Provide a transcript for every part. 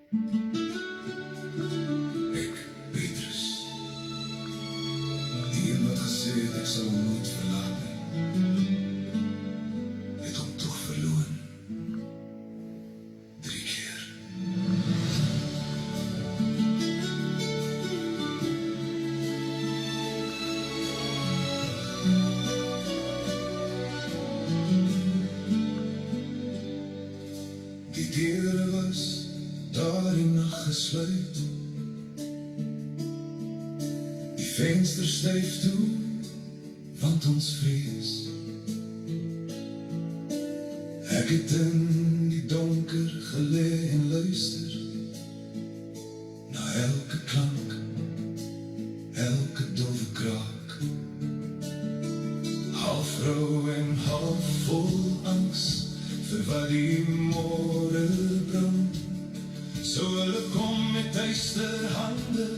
Ek, Petrus, die een wat gesê het ek sal hom nooit verlaat nie, het hom toch verloon. 3 keer. Die deure was daar die nacht gesluit, die venster styf toe, want ons vrees. Ek het in die donker gelê en luister na elke klank, elke dove kraak. Half rou en half vol angs vir wat die môre bring. So hulle kom met duister hande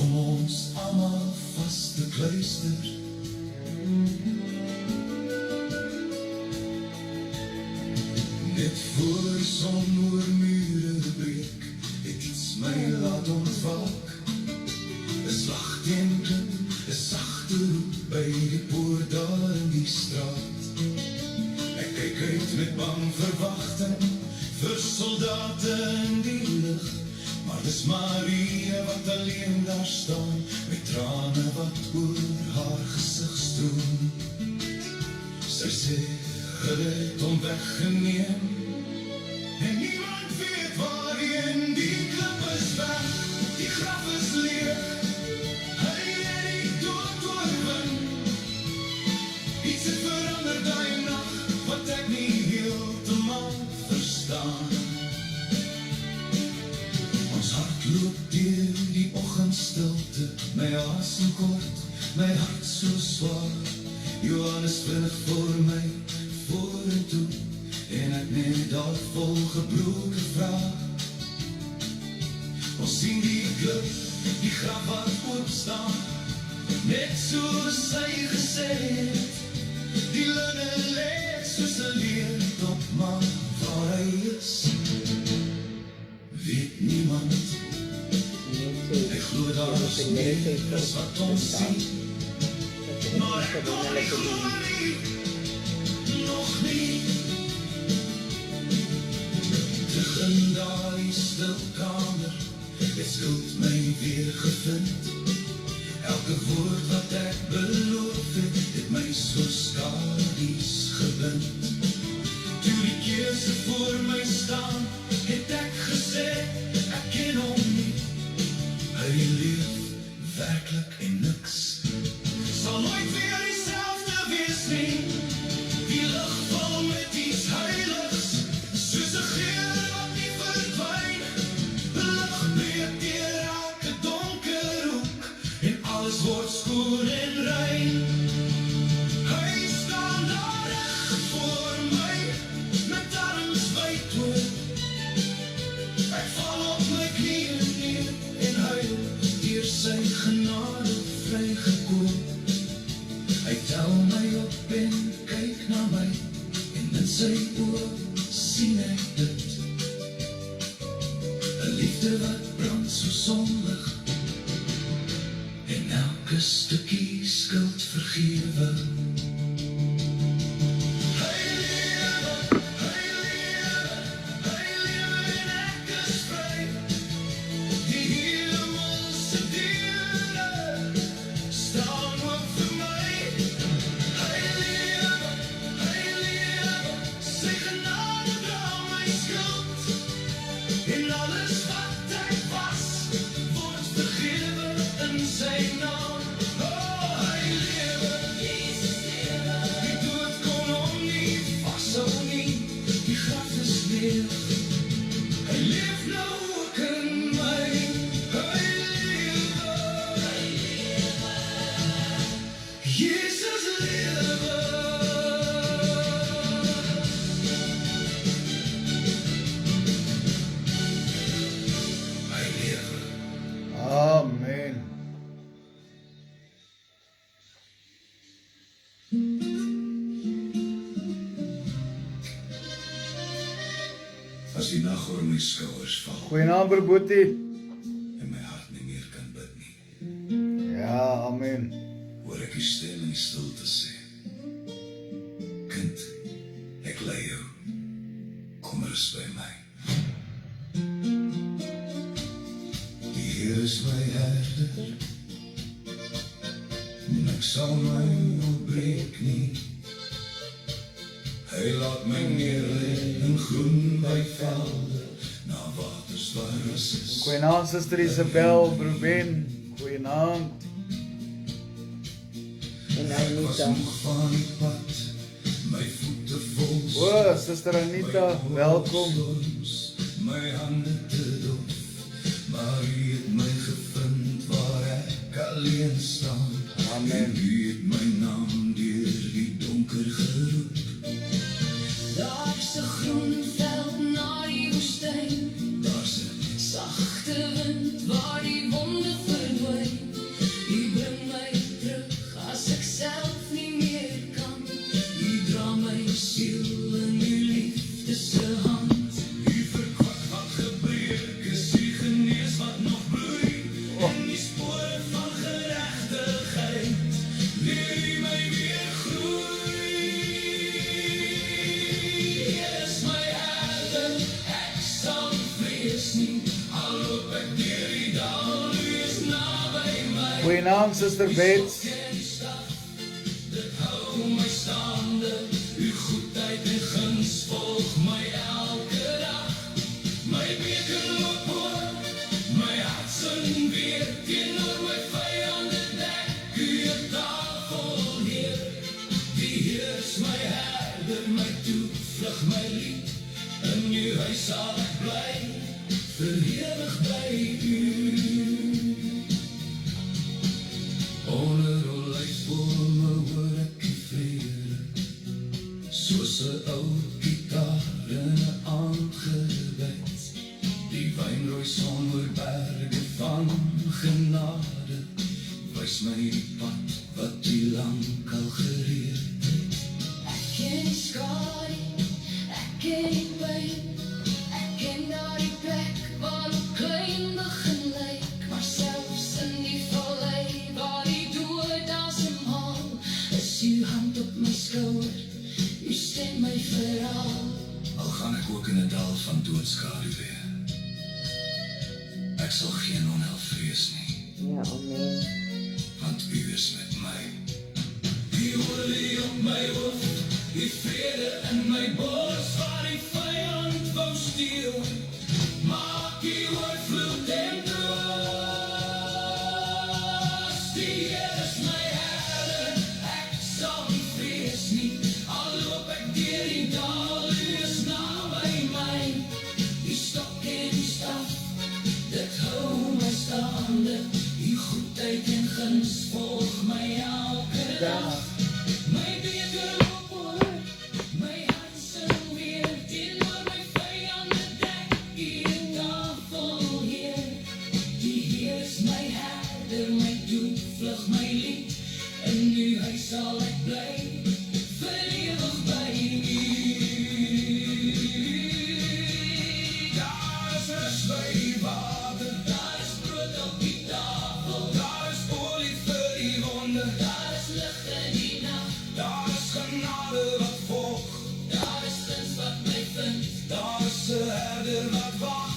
om ons almal vast te kluister. Net voor die son oor mure breek, het iets my laat ontwaak. 'n slag teen klip, 'n sagte roep by die poort daar in die straat. Ek kyk uit met bang verwagting vir soldate in die lug, maar dis Maria wat alleen daar staan, met trane wat oor haar gesig stroom. Sy sê, hulle het hom weggeneem, en niemand weet waarheen. Die klip is weg, die graf is leeg, hy het die dood oorwin. Iets het verander daai nag, wat ek nie heeltemal verstaan. Ons hart loop deur die oggendstilte, my asem kort, my hart so swaar. Johannes vinnig voor my, vorentoe, en ek net daar vol gebroke vraag. Ons sien die klip, die graf wat oopstaan, net soos hy gesê het. Die linne lê soos 'n leertop, maar waar hy is, weet niemand. Ek glo daar is meer as wat ons sien, maar ek kon nie glo nie, nog nie. Terug in daai stil kamer, het skuld my weer gevind. Elke woord wat ek beloof het my so skadies gebind. Toe die keuse voor my staan, het ek gesê, ek ken hom nie. Hy leef werklik en niks sal nooit weer dieselfde wees nie. Die lug vol met iets heiligs, soos 'n geur wat nie verdwyn. Lig breek deur elke donker hoek, en alles word skoon en rein. Hy staan daar reg voor my, met arms wyd oop. Ek val op my knieën neer en huil, deur sy genade vrygekoop. Hy tel my op en kyk na my, en in sy oë sien ek dit. 'n liefde wat brand so sonlig, en elke stukkie skuld vergewe. Hy lewe, hy lewe, hy lewe en ek is vry. Die hemelse deure staan oop vir my. Hy lewe, sy genade dra my skuld, en alles wat ek was, word vergewe in sy naam. Oh, hy lewe, Jesus lewe. as die nag oor my skouers val Goeienaand, broer Boetie. en my hart nie meer kan bid nie, Ja, amen. hoor ek die stem in die stilte sê, kind, ek lei jou, kom rus by my. Die Heer is my herder, en ek sal my ontbreek nie. Hy laat my neerlê in groen weivelde, na waters waar rus is. Goeienaand, Suster Isabel, broer Ben. Goeienaand. En Ek was Anita. moeg van die pad, my voete vol O, Suster Anita, welkom. storms, my hande te dof, maar U het my gevind waar ek alleen staan. Amen. En U het my naam deur die donker geroep. Daar is 'n groen veld na die woestyn, Daar's 'n sagte wind waar die wonde verdwyn. U bring my terug as ek self nie meer kan. U dra my siel in U liefde se hand. U verkwik wat gebreek is, U genees wat nog bloei, en die spore van geregtigheid leer U my weer groei. U is my herder, ek sal nie vrees nie, al loop ek deur die dal, U is naby my. Goeienaand, Suster Bets. Dit hou my staande, U goedheid en guns volg my elke dag. My beker loop oor, my hart sing weer, teenoor my vyande dek U 'n tafel, Heer. Die Heer is my herder, my toevlug, my lied. In U huis sal ek bly, vir ewig by U. Onder olyfbome hoor ek die vrede, soos 'n ou gitaar in 'n aangebed. Die wynrooi son oor berge van genade, wys my die pad wat U lank al gereed het. Ek ken die skade, ek ken die pyn, ek ken daardie plek waar het klein begin lyk, maar selfs in die vallei waar die dood asemhaal, is U hand op my skouer, U stem my verhaal. Al gaan ek ook in 'n dal van doodskaduwee, ek sal geen onheil vrees nie, Ja, amen. want U is met my. Die olie op my hoof, die vrede in my bors, waar die vyand wou steel, maak die oorvloed en troos. Die Heer is my herder, ek sal nie vrees nie, al loop ek deur die dal, U is naby my. Die stok en die staf, dit hou my staande, U goedheid en guns volg my elke dag. My beker loop oor, my hart sing weer, teenoor my vyande dek U 'n tafel, Heer. Die Heer is my herder, my toevlug, my lied, in U huis sal ek bly, vir ewig by U. Daar is rus by die water, daar is brood op die tafel, daar is olie vir die wonde, daar is lig in die nag, daar is genade wat volg, daar is guns wat my vind, daar is 'n herder wat wag,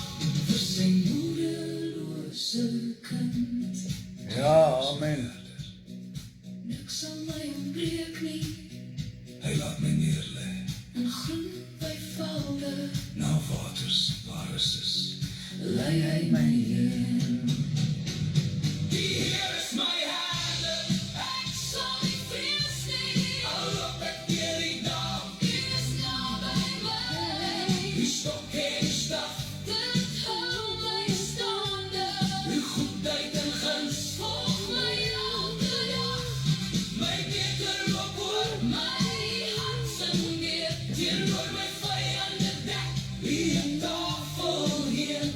vir sy moederlose kind. Ja, amen. Niks sal my ontbreek nie, Hy laat my neerlê, in groen weivelde, na waters waar rus is. lei hy my heen. Die Heer is my herder, Ek sal nie vrees nie, al loop ek deur die dal, U is naby my. die stok en die staf, Dit hou my staande, U goedheid en guns, volg my elke dag. my beker loop oor, My hart sing weer, teenoor my vyande dek U 'n tafel, Heer.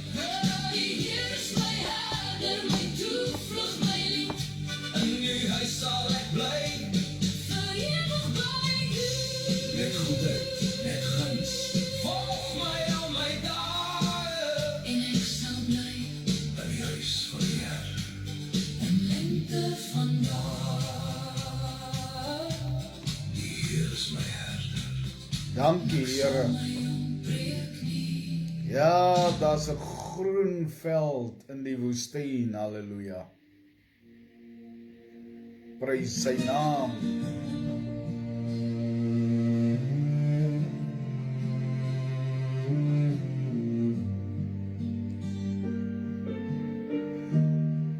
die Heer Dankie, Here. Ja, daar's 'n groen veld in die woestyn, halleluja. Prys sy naam.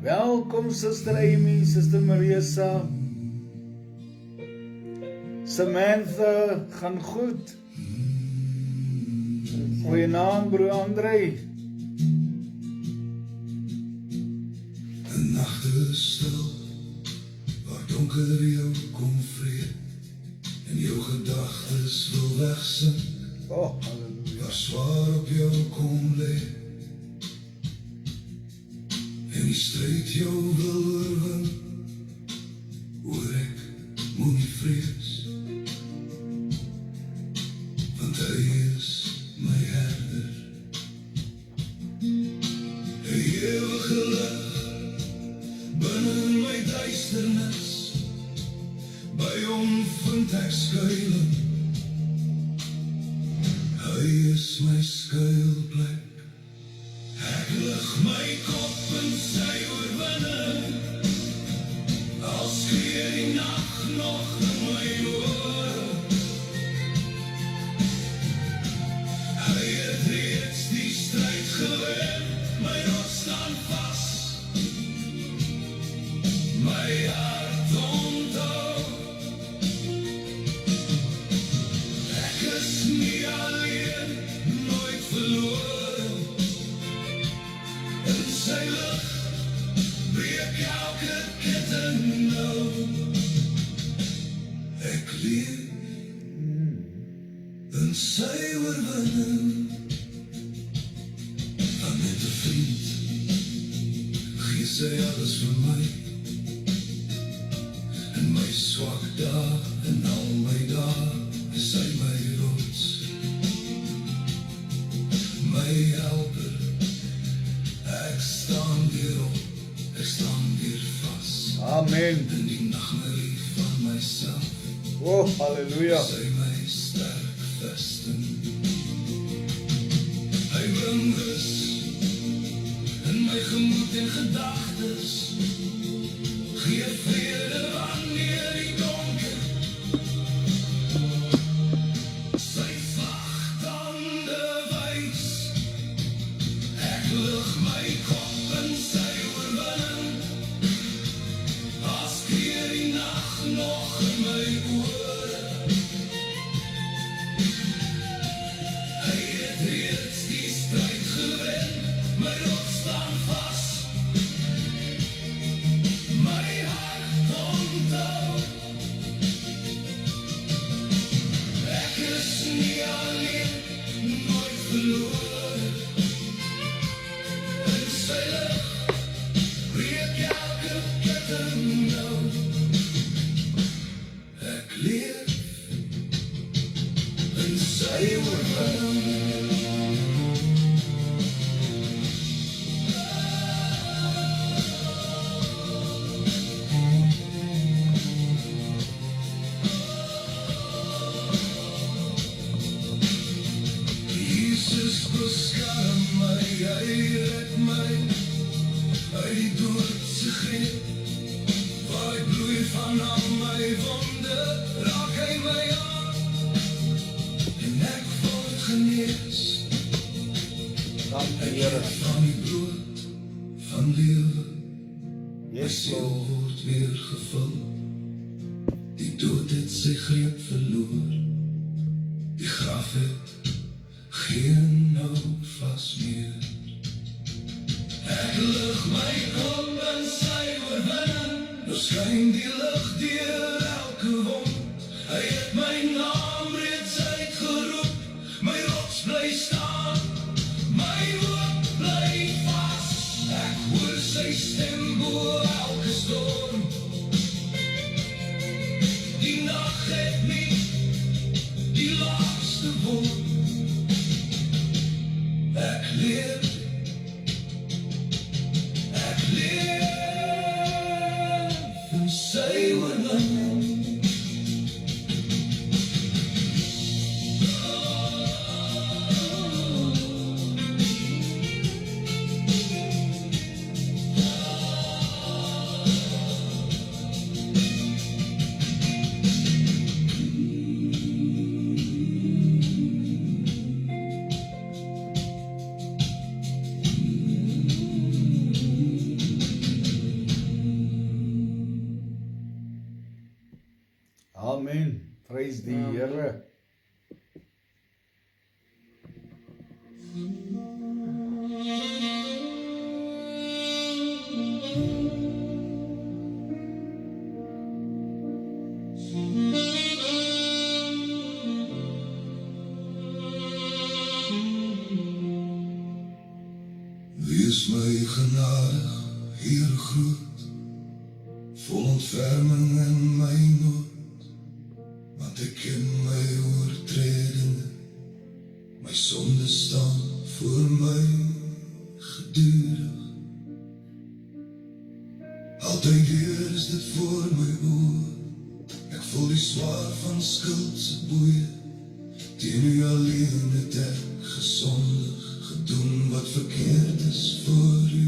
Welkom, Suster Amy, Suster Marisa. Samantha, gaan goed. Goeienaand, broer André. 'n nag is stil, waar donker jou kom vreet, en jou gedagtes wil wegsink, Oh, halleluja. waar swaar op jou kom lê, en die stryd jou wil oorwin. Hoor ek, moenie vrees, want hy is my herder. 'n ewige lig binne my duisternis, by hom vind ek skuiling. Hy is my skuilplek. Ek lig my kop in sy oorwinning, al skree die nag nog in my oor. Hy het reeds die stryd gewen, my rots staan vas, my hart onthou. Ek is nie alleen, nooit verloren, in sy lig breek elke ketting nou. Ek leef in sy oorwinning, dan met 'n vriend gee sy alles vir my, in my swak dae en al my dae is sy my rots, my helper. Ek staan weer op, ek staan weer vas, Amen. in die nagmerrie van myself, Oh, halleluja. sy my sterk vesting. Hy bring rus in my gemoed en gedagtes, gee vrede wanneer die donker sy vagtande wys. Ek lig my kop in sy oorwinning, as skree die nag nog in my oor. Hy het reeds die stryd gewen, my rots staan vas, my hart onthou. Ek is nie alleen, nooit verloren, in sy lig breek elke ketting nou. Ek leef in sy oorwinning. Jesus beskerm my, hy red my uit die doodse greep, waar ek bloei van al my wonde, raak hy my aan, en ek word genees. Dankie, Here. Van die brood van lewe, my Yes, siel Lord. word weer gevul. Die dood het sy greep verloor, die graf het geen houvas meer. Ek lig my kop in sy oorwinning, nou skyn die lig deur elke wond. Hy het my naam reeds uitgeroep, my rots bly staan, my hoop bly vas. Ek hoor sy stem bo elke storm, die nag het nie die laaste woord. Ek leef in sy oorwinning. Here. Wees my genadig, Heer groot, vol ontferming in my nood, want ek ken my oortredinge, my sonde staan voor my gedurig. Altyd weer is dit voor my oor, ek voel die swaar van skuld se boeie, teen u alleen het ek gesondig, gedoen wat verkeerd is voor u,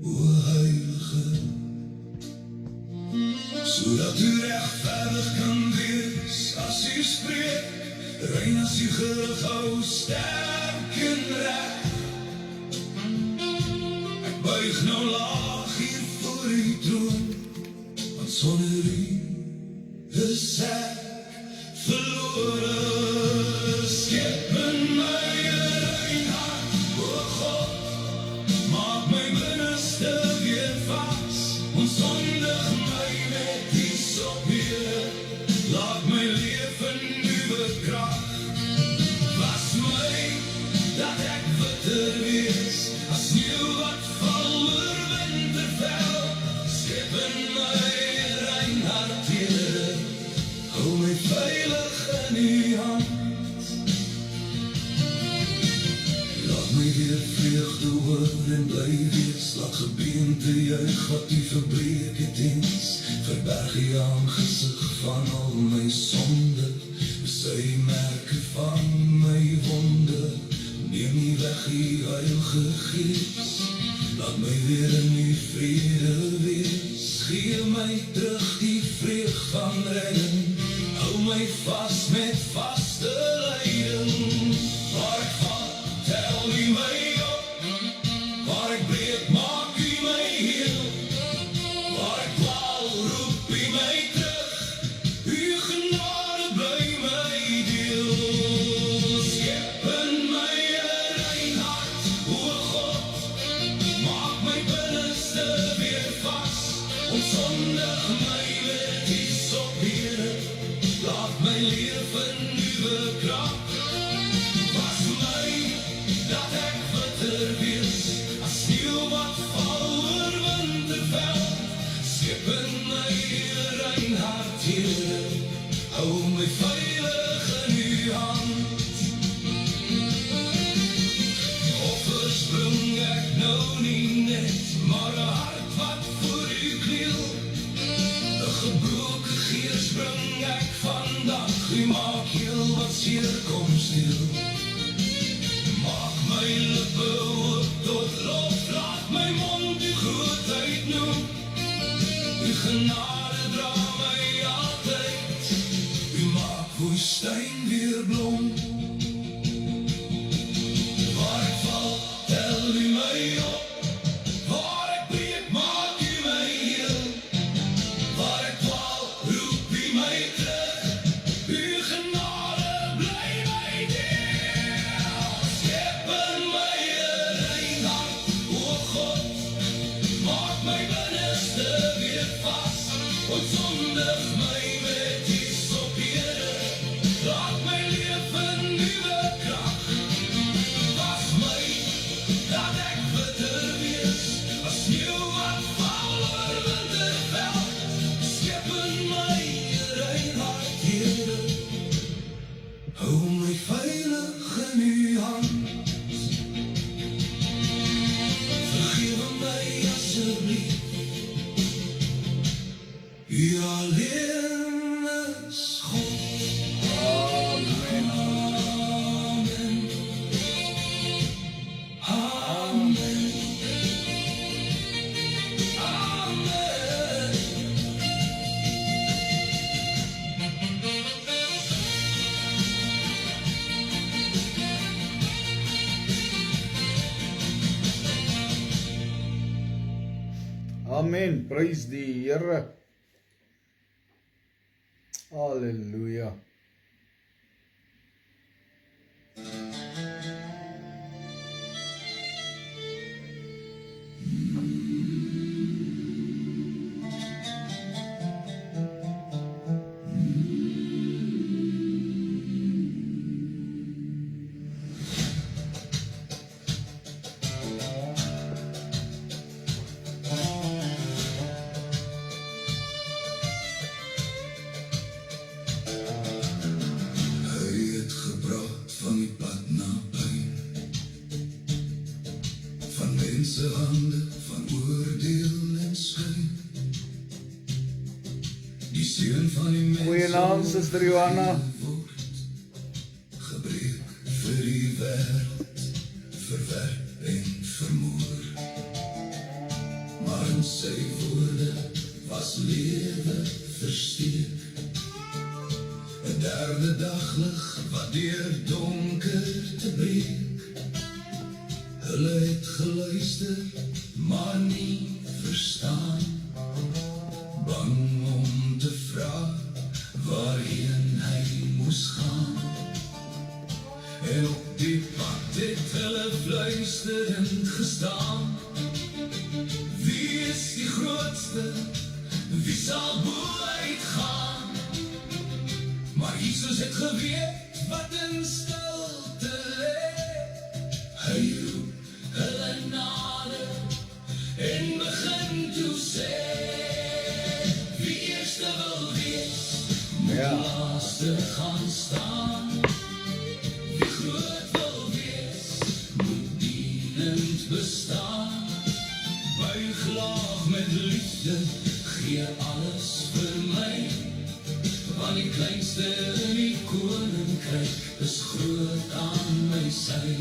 o Heilige. Sodat u regverdig kan wees, as u spreek, rein as u gerig hou, sterk en reg. Ek buig nou laag hier voor u troon, want sonder u is ek verlore. Skep in my rein hart, o God, maak my binneste weer vas, ontsondig my met die sop, Here, laat my leef in uwe krag. Was my, dat ek bitter wees, as sneeuw wat val oor wintervel. Skep in my rein hart, Here, hou my veilig in u hand. Laat my weer vreugde hoor en bly wees, laat gebeente juig wat u verbreek het eens. Verberg u aangesig van al my sonde, besy merke van my wonde. Neem nie weg u heilige gees, laat my weer in u vrede wees. Gee my terug die vreug van redding, hou my vast met vaste leiding. Waar ek val, tel u my op, waar ek breek, maak u my heel. Waar ek dwaal, roep u my terug, u genade bly my deel. Skep in my rein hart, o God, maak my binneste weer vas, ontsondig my met die sop, Here, laat my leef in uwe krag. Was my, dat ek bitter wees, as sneeuw wat val oor wintervel. Skep in my rein hart, Here, hou my veilig in u hand. Offers bring ek nou nie net, maar 'n hart wat voor u kniel. 'n gebroke gees bring ek vandag, u maak heel wat seer kom stil. Maak my lippe oop tot lof, laat my mond u goedheid noem. U genade dra my altyd, u maak woestyn weer blom. Waar ek val, tel u my op, waar ek breek, maak u my heel. Waar ek dwaal, roep u my terug, u genade bly my deel. Skep in my rein hart, o God, maak my binneste weer vas, ontsondig my met die sop, Here, laat my leef in uwe krag. Was my, dat ek bitter wees, as sneeuw wat val oor wintervel. Skep in my rein hart, Here, hou my veilig in u hand. Vergewe my asseblief, u alleen is God. Amen. Amen. Amen. Amen. Prys die Here. Halleluja. Hy het gepraat van die pad na pyn, van mense hande, van oordeel en skyn. Die seun van die mense Goeie naam, Suster Johanna. word gebreek vir die wêreld, verwerp en vermoor. Maar in sy woorde was lewe versteek. 'n derde daglig wat deur donker te breek. Hulle het geluister, maar nie verstaan. Bang om te vra waarheen hy moes gaan. En op die pad het hulle fluisterend gestaan. Wie is die grootste? Wie sal bo uitgaan? Maar Jesus het geweet wat in stilte lê. Hy roep hulle nader en begin toe sê, wie eerste wil wees, moet Ja. laaste gaan staan. Wie groot wil wees, moet dienend bestaan. Buig laag met liefde, gee alles vir my. Want die kleinste in die koninkryk is groot aan my sy.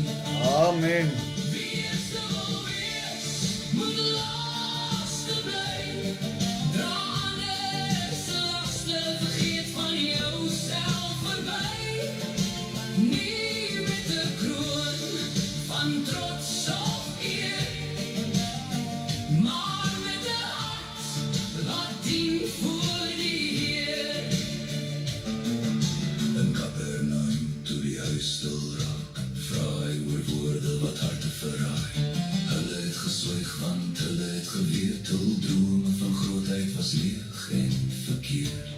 Amen. Wie eerste wil wees, moet laaste bly. Dra ander se laste, vergeet van jouself verby. Nie met 'n kroon van trots of eer, maar met 'n hart wat dien voor die Heer. In Kapernaum, toe die huis stil raak, vra hy oor woorde wat harte verraai. Hulle het geswyg, want hulle het geweet, hul drome van grootheid was leeg en verkeerd.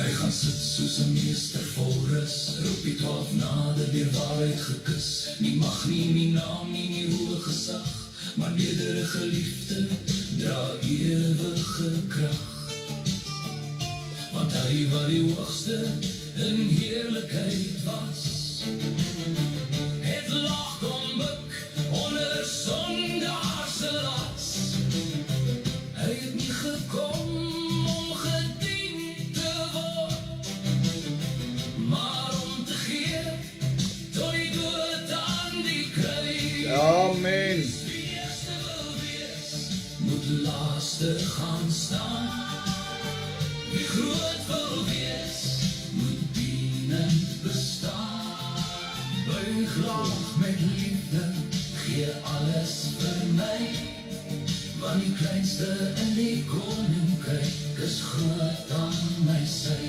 Hy gaan sit soos 'n meester vol rus, roep die 12 nader, deur waarheid gekus. Nie mag nie, nie naam nie, nie hoë gesag, maar nederige liefde dra ewige krag. Want hy wat die hoogste in heerlikheid was, het laag kom buk onder sondaars se las. Hy het nie gekom om gedien te word, maar om te gee tot die dood aan die kruis. Amen. Wie eerste wil wees, moet laaste gaan staan. Wie groot wil wees, moet dienend bestaan. Buig laag met liefde, gee alles vir my. Want die kleinste in die koninkryk is groot aan my sy.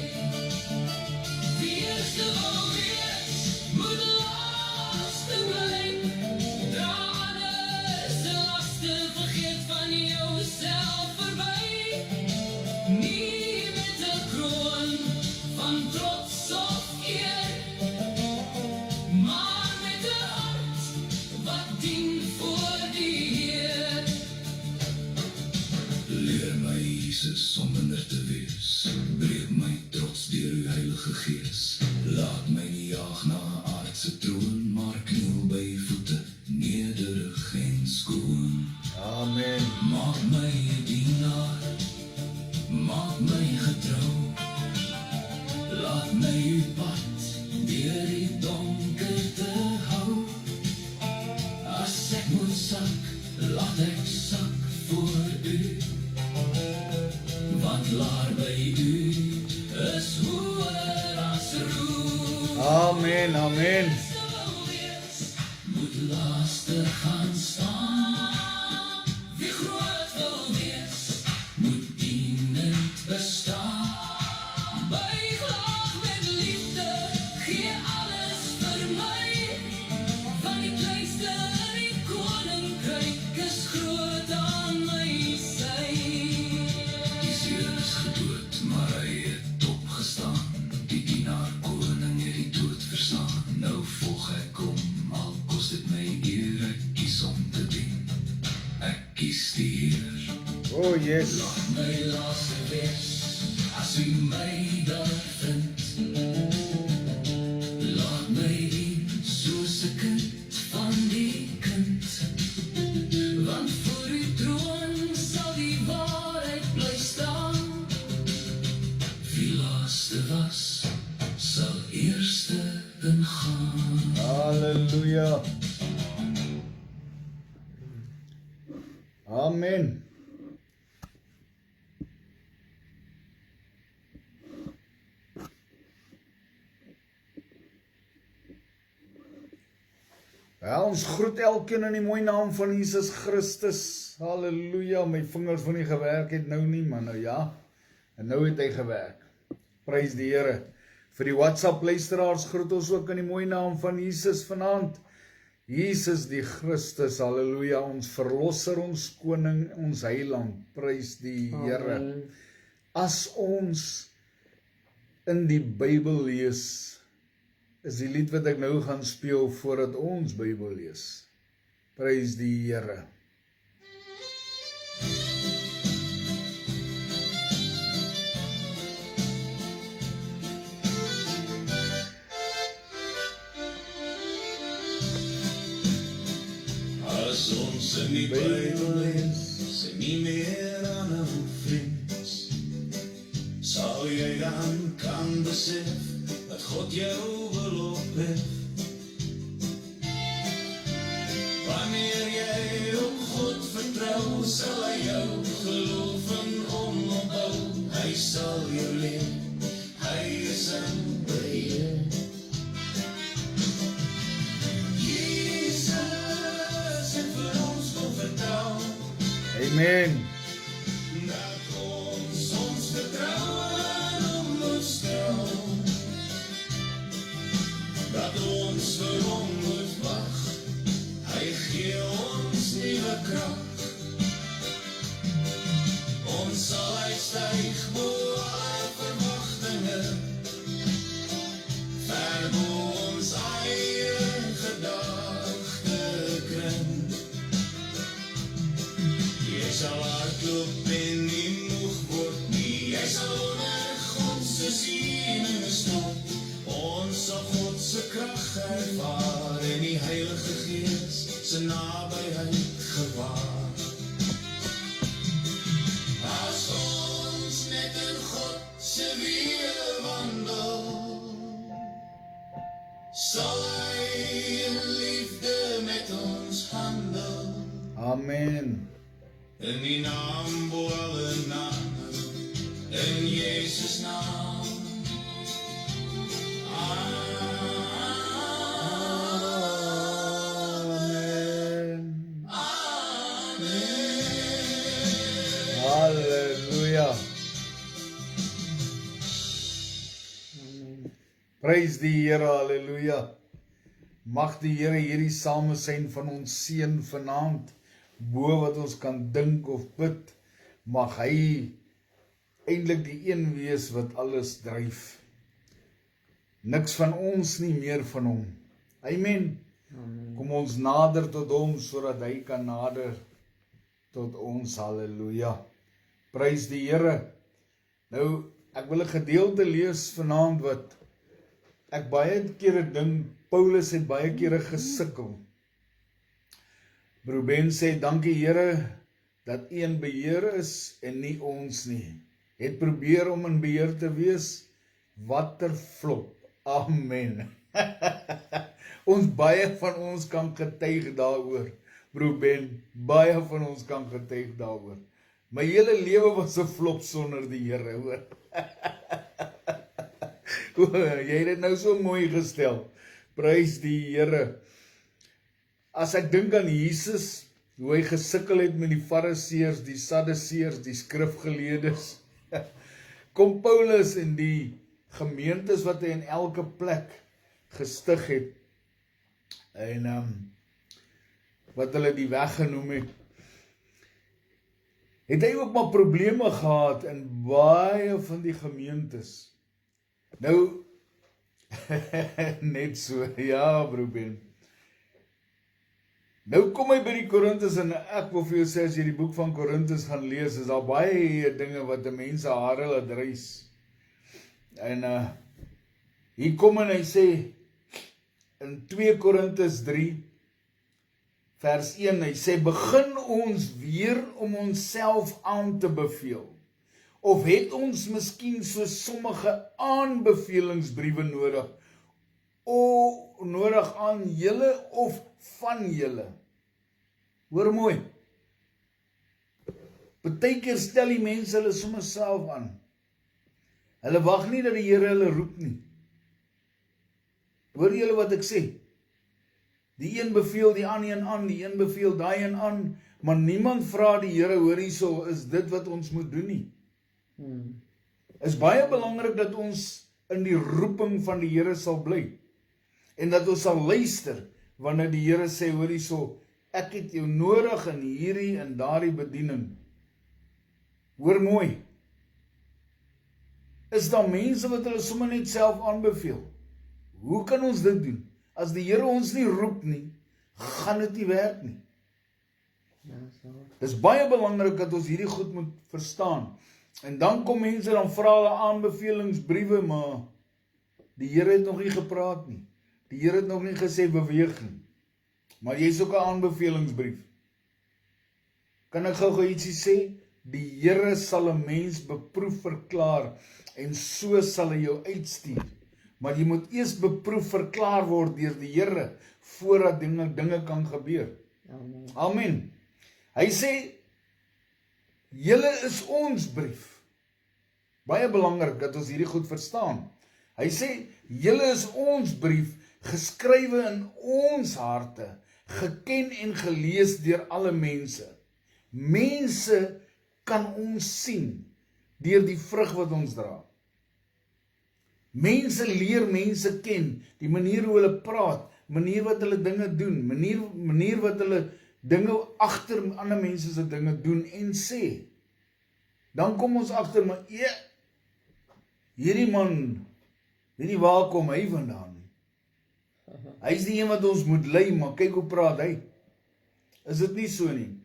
Wie eerste wil wees, moet laaste bly. Dra ander se laste, vergeet van jouself verby. Nie met 'n kroon van trots of eer, maar met 'n hart wat dien voor die Heer. Leer my, Jesus, om minder te wees. Breek my trots deur uw heilige gees. Laat my nie jaag na aardse troon, maar kniel by uw voete, nederig en skoon. Amen. Maak my 'n dienaar, maak my getrou. Laat my uw pad deur die donkerte hou. As ek moet sak, laat ek sak voor u. Want laar by u is hoër as roem. Amen. Amen. Moet laaste gaan staan. Wie groot wil wees, moet dienend bestaan. Buig laag met liefde, gee my eer ek kies om te dien. Ek kies die Heer. Oh yes. Laat my laaste wees, as u my daar vind. Laat my dien, soos 'n kind van die kind. Want voor u troon sal die waarheid bly staan. Wie laaste was, sal eerste ingaan. Halleluja. Amen. Ja, ons groet elkeen in die mooi naam van Jesus Christus. Halleluja, my vingers van nie gewerk het nou nie, maar nou ja. En nou het hy gewerk. Prys die Here. Vir die WhatsApp luisteraars groet ons ook in die mooi naam van Jesus vanaand. Jesus die Christus, halleluja, ons verlosser, ons koning, ons heiland. Prys die Here. As ons in die Bybel lees, is die lied wat ek nou gaan speel voordat ons Bybel lees. Prys die Here. As ons in die Bybel lees, sê nie meer aan 'n vriend, sal jy dan kan besef dat God jou wil ophef. Wanneer jy op God vertrou, sal hy jou geloof in hom opbou. Hy sal jou leer, hy is in beheer. Amen. Dat ons vertrouwen in hom moet stel, dat ons vir hom moet wag, hy gee ons nuwe krag. Ons sal uitstyg bo alle verwagtinge, ver bo ons eie gedagtekring. Jy sal hardloop en nie moeg word nie, jy sal onder God se siening stap. Ons sal God se krag ervaar en die Heilige Gees se nabyheid gewaar. As ons net in God se weë wandel, sal hy in liefde met ons handel. Amen. In die naam bo alle name, in Jezus naam. Amen. Amen. Halleluja. Prys die Here, halleluja. Mag die Here hierdie samesyn van ons seën vanaand, bo wat ons kan dink of bid, mag hy eintlik die een wees wat alles dryf. Niks van ons nie, meer van hom. Amen. Kom ons nader tot hom, sodat hy kan nader tot ons, halleluja. Prys die Here. Nou, ek wil 'n gedeelte lees vanaand wat ek baie kere dink, Paulus het baie kere gesukkel. Broer Ben sê, dankie Here, dat U in beheer is en nie ons nie. Het probeer om in beheer te wees, watter flop. Amen. Baie van ons kan getuig daaroor. Broer Ben, baie van ons kan getuig daaroor. My hele lewe was 'n flop sonder die Here, hoor. Jy het dit nou so mooi gestel. Prys die Here. As ek dink aan Jesus, hoe hy gesukkel het met die Fariseërs, die Sadduseërs, die skrifgeleerdes, kom Paulus in die gemeentes wat hy in elke plek gestig het, en wat hulle die weg genoem het hy ook maar probleme gehad in baie van die gemeentes. Nou, net so, ja broer Ben, Nou kom hy by die Korintus en ek wil vir jou sê, as jy die boek van Korintus gaan lees, is daar baie dinge wat die mense hare laat reis. En hier kom en hy sê, in 2 Korintus 3, vers 1, hy sê, begin ons weer om onsself aan te beveel, of het ons miskien so sommige aanbevelingsbriewe nodig, nodig aan julle of van julle? Hoor mooi, partykeer stel die mense hulle sommer self aan, hulle wag nie dat die Here hulle roep nie. Hoor julle wat ek sê? Die een beveel die ander een aan, die een beveel daai een aan, maar niemand vra die Here, hoor hierso, is dit wat ons moet doen nie. Is baie belangrik dat ons in die roeping van die Here sal bly, en dat ons sal luister, wanneer die Here sê, hoor hierso, ek het jou nodig in hierdie en daardie bediening. Hoor mooi, is daar mense wat hulle sommer net self aanbeveel? Hoe kan ons dit doen? As die Here ons nie roep nie, gaan dit nie werk nie. Dis baie belangrik dat ons hierdie goed moet verstaan. En dan kom mense, dan vra hulle aanbevelingsbriewe, maar die Here het nog nie gepraat nie. Die Here het nog nie gesê beweeg nie. Maar jy is ook 'n aanbevelingsbrief. Kan ek gou ietsie sê? Die Here sal 'n mens beproef verklaar, en so sal hy jou uitstuur. Maar jy moet eers beproef verklaar word deur die Here, voordat dinge kan gebeur. Amen. Amen. Hy sê, julle is ons brief. Baie belangrik dat ons hierdie goed verstaan. Hy sê, julle is ons brief, geskrywe in ons harte, geken en gelees deur alle mense. Mense kan ons sien deur die vrug wat ons dra. Mense leer mense ken, die manier hoe hulle praat, manier wat hulle dinge doen, manier wat hulle dinge agter ander mense se dinge doen en sê. Dan kom ons agter, maar hierdie man, weet nie waar kom hy vandaan nie. Hy is die een wat ons moet lei, maar kyk hoe praat hy. Is dit nie so nie?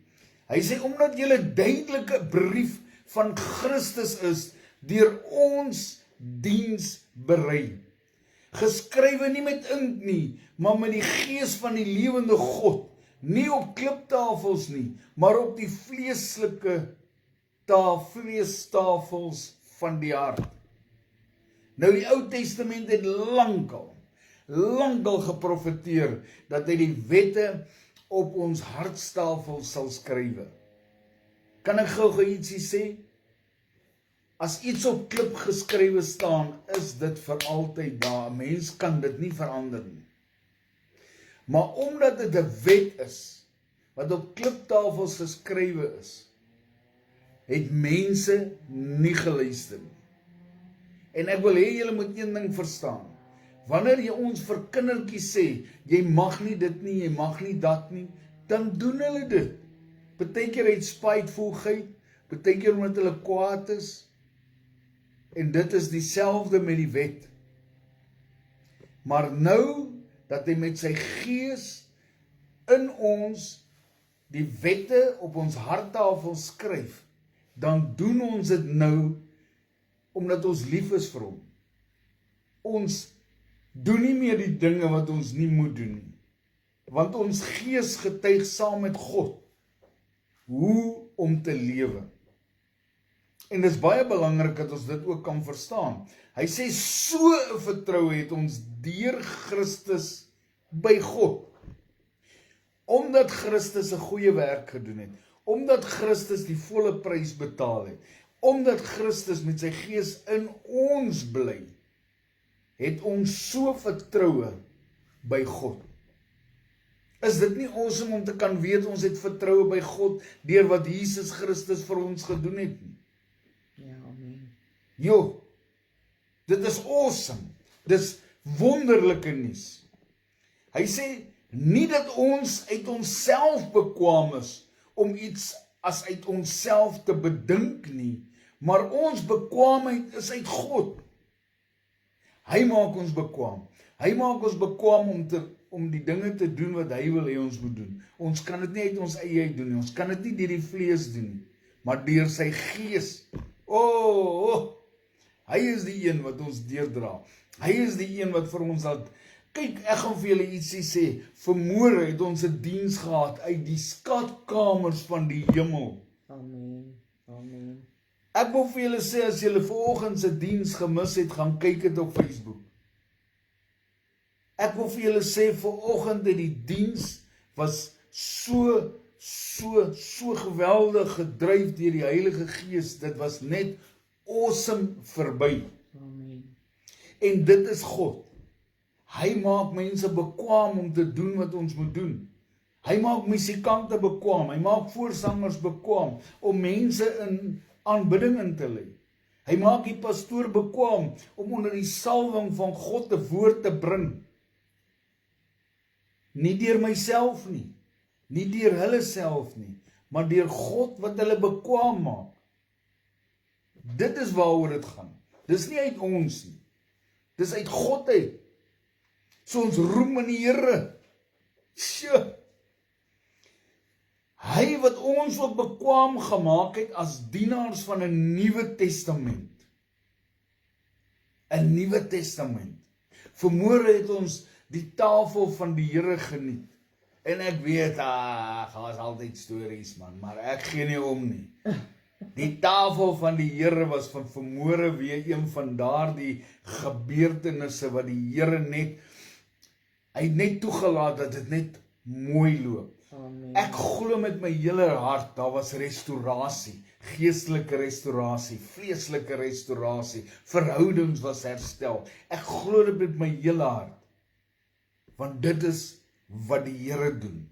Hy sê, omdat julle duidelike brief van Christus is, deur ons diens berei. Geskrywe nie met ink nie, maar met die gees van die lewende God, nie op kliptafels nie, maar op die vleeslike vleestafels van die hart. Nou die Ou Testament het lankal geprofeteer, dat hy die wette op ons hartstafel sal skrywe. Kan ek gou ietsie sê? As iets op klip geskrywe staan, is dit vir altyd daar. 'n Mens kan dit nie verander nie. Maar omdat dit 'n wet is, wat op kliptafels geskrywe is, het mense nie geluister nie. En ek wil hê julle moet een ding verstaan. Wanneer jy ons vir kindertjies sê, jy mag nie dit nie, jy mag nie dat nie, dan doen hulle dit. Partykeer uit spytvolheid, partykeer omdat hulle kwaad is, en dit is dieselfde met die wet. Maar nou, dat hy met sy gees in ons die wette op ons harttafel skryf, dan doen ons dit nou, omdat ons lief is vir hom. Ons doen nie meer die dinge wat ons nie moet doen nie, want ons gees getuig saam met God, hoe om te lewe. En dit is baie belangrik dat ons dit ook kan verstaan. Hy sê, so 'n vertroue het ons deur Christus by God. Omdat Christus 'n goeie werk gedoen het, omdat Christus die volle prys betaal het, omdat Christus met sy gees in ons bly, het ons so vertroue by God. Is dit nie awesome om te kan weet ons het vertroue by God deur wat Jesus Christus vir ons gedoen het nie? Ja, amen. Jo, dit is awesome. Dis wonderlike nuus. Hy sê, nie dat ons uit onsself bekwam is om iets as uit onsself te bedink nie, maar ons bekwaamheid is uit God. Hy maak ons bekwam. Hy maak ons bekwam om die dinge te doen wat hy wil hê ons moet doen. Ons kan dit nie uit ons eie doen nie. Ons kan dit nie deur die vlees doen nie, maar deur sy gees. Hy is die een wat ons deurdra. Hy is die een wat vir ons dat. Kyk, ek gaan vir julle ietsie sê. Vanmôre het ons 'n diens gehad uit die skatkamers van die hemel. Amen. Amen. Ek wil vir julle sê, as julle vanoggend se diens gemis het, gaan kyk dit op Facebook. Ek wil vir julle sê, vanoggend het die diens was so geweldig gedryf deur die Heilige Gees. Dit was net awesome verby. Amen. En dit is God. Hy maak mense bekwam om te doen wat ons moet doen. Hy maak musikante bekwam, hy maak voorsangers bekwam om mense in aanbidding in te lei. Hy maak die pastoor bekwam om onder die salwing van God 'n woord te bring. Nie deur myself nie, nie deur hulle self nie, maar deur God wat hulle bekwam maak. Dit is waaroor dit gaan. Dis nie uit ons nie. Dis uit God uit. So ons roem in die Here. Sjoe. Hy wat ons ook bekwam gemaak het as dienaars van 'n Nuwe Testament. 'n Nuwe Testament. Vanmôre het ons die tafel van die Here geniet. En ek weet, daar's altyd stories man, maar ek gee nie om nie. Die tafel van die Here was van vanmôre weer een van daardie gebeurtenisse wat die Here hy het net toegelaat dat dit net mooi loop. Amen. Ek glo met my hele hart, daar was restaurasie, geestelike restaurasie, vleeslike restaurasie, verhoudings was herstel. Ek glo dit met my hele hart, want dit is wat die Here doen.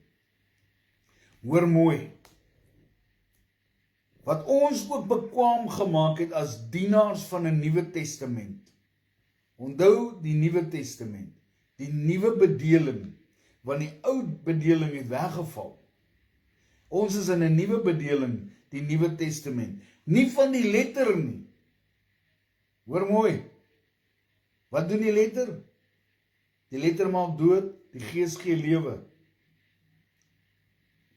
Hoor mooi, wat ons ook bekwam gemaak het as dienaars van 'n Nuwe Testament. Onthou die Nuwe Testament, die nuwe bedeling, want die ou bedeling het weggeval. Ons is in 'n nuwe bedeling, die Nuwe Testament, nie van die letter nie. Hoor mooi, wat doen die letter? Die letter maak dood, die Gees gee lewe.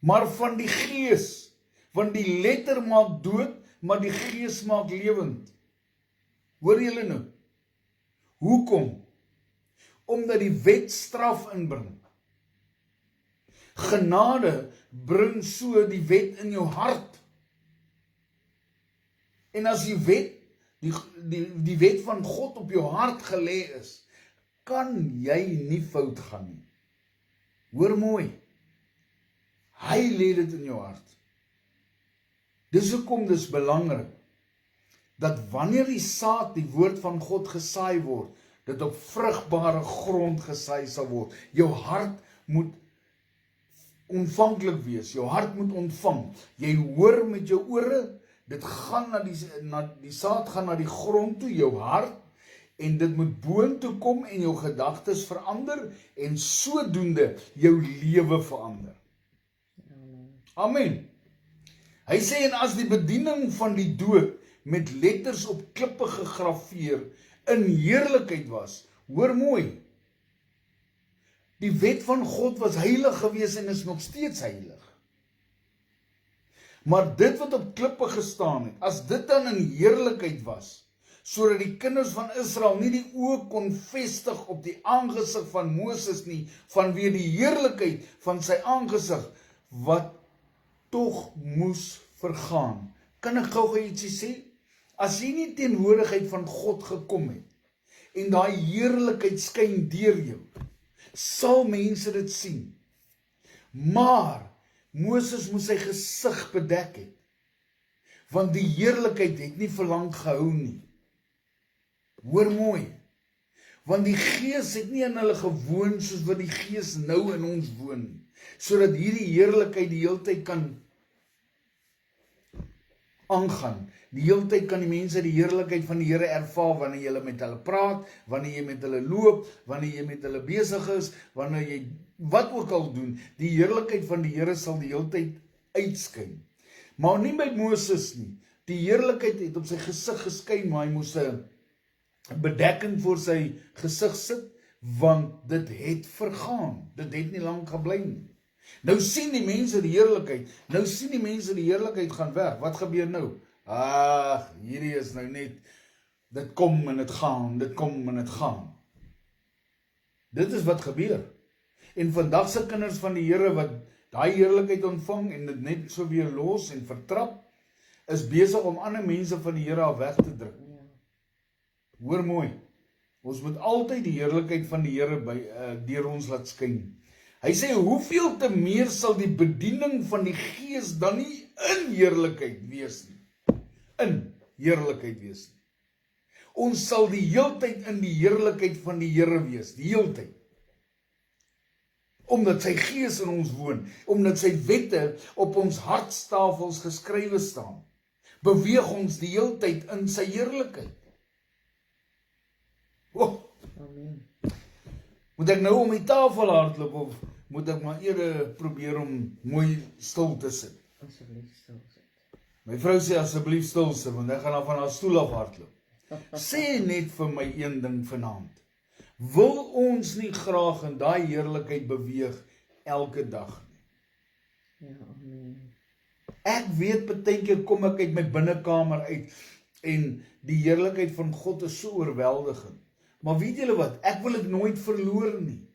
Maar van die Gees, want die letter maak dood, maar die Gees maak lewend. Hoor julle nou? Hoekom? Omdat die wet straf inbring. Genade bring so die wet in jou hart. En as die wet, die wet van God op jou hart gelê is, kan jy nie fout gaan nie. Hoor mooi, hy lê dit in jou hart. Dis hoekom dis belangrik, dat wanneer die saad, die woord van God gesaai word, dit op vrugbare grond gesaai sal word. Jou hart moet ontvanklik wees, jou hart moet ontvang. Jy hoor met jou ore, dit gaan die saad gaan na die grond toe, jou hart, en dit moet boontoe kom en jou gedagtes verander, en sodoende jou lewe verander. Amen. Hy sê, en as die bediening van die dood met letters op klippe gegraveer in heerlikheid was, hoor mooi, die wet van God was heilig gewees en is nog steeds heilig. Maar dit wat op klippe gestaan het, as dit dan in heerlikheid was, sodat die kinders van Israel nie die oë kon vestig op die aangesig van Moses nie, vanweë die heerlikheid van sy aangesig, wat tog moes vergaan. Kan ek gou ietsie sê? As jy nie teenwoordigheid van God gekom het, en daai heerlikheid skyn deur jou, sal mense dit sien. Maar Moses moes sy gesig bedek het, want die heerlikheid het nie verlang gehou nie. Hoor mooi, want die Gees het nie in hulle gewoon soos wat die Gees nou in ons woon nie, sodat hierdie heerlikheid die hele tyd kan aangaan. Die hele tyd kan die mense die heerlikheid van die Here ervaar wanneer jy met hulle praat, wanneer jy met hulle loop, wanneer jy met hulle besig is, wanneer jy wat ook al doen, die heerlikheid van die Here sal die hele tyd uitskyn. Maar nie by Moses nie. Die heerlikheid het op sy gesig geskyn, maar hy moes 'n bedekking voor sy gesig sit, want dit het vergaan, dit het nie lang gebly nie. Nou sien die mense die heerlikheid, gaan weg, wat gebeur nou? Ag, hierdie is nou net, dit kom en dit gaan, dit kom en dit gaan. Dit is wat gebeur. En vandag se kinders van die Here wat daai heerlikheid ontvang en dit net so weer los en vertrap, is besig om ander mense van die Here af weg te druk. Hoor mooi, ons moet altyd die heerlikheid van die Here deur ons laat skyn. Hy sê, hoeveel te meer sal die bediening van die Gees dan nie in heerlikheid wees nie. In heerlikheid wees nie. Ons sal die heeltyd in die heerlikheid van die Here wees, die heeltyd. Omdat sy Gees in ons woon, omdat sy wette op ons hartstafels geskrywe staan, beweeg ons die heeltyd in sy heerlikheid. Amen. Moet ek nou om die tafel hardloop of moet ek maar eerder probeer om mooi stil te sit? Asseblief stil sit. My vrou sê asseblief stil sit, want ek gaan dan van haar stoel af hardloop. Sê net vir my een ding vanaand. Wil ons nie graag in daai heerlikheid beweeg elke dag nie? Ja, amen. Ek weet partykeer kom ek uit my binnekamer uit en die heerlikheid van God is so oorweldigend. Maar weet julle wat? Ek wil dit nooit verloor nie.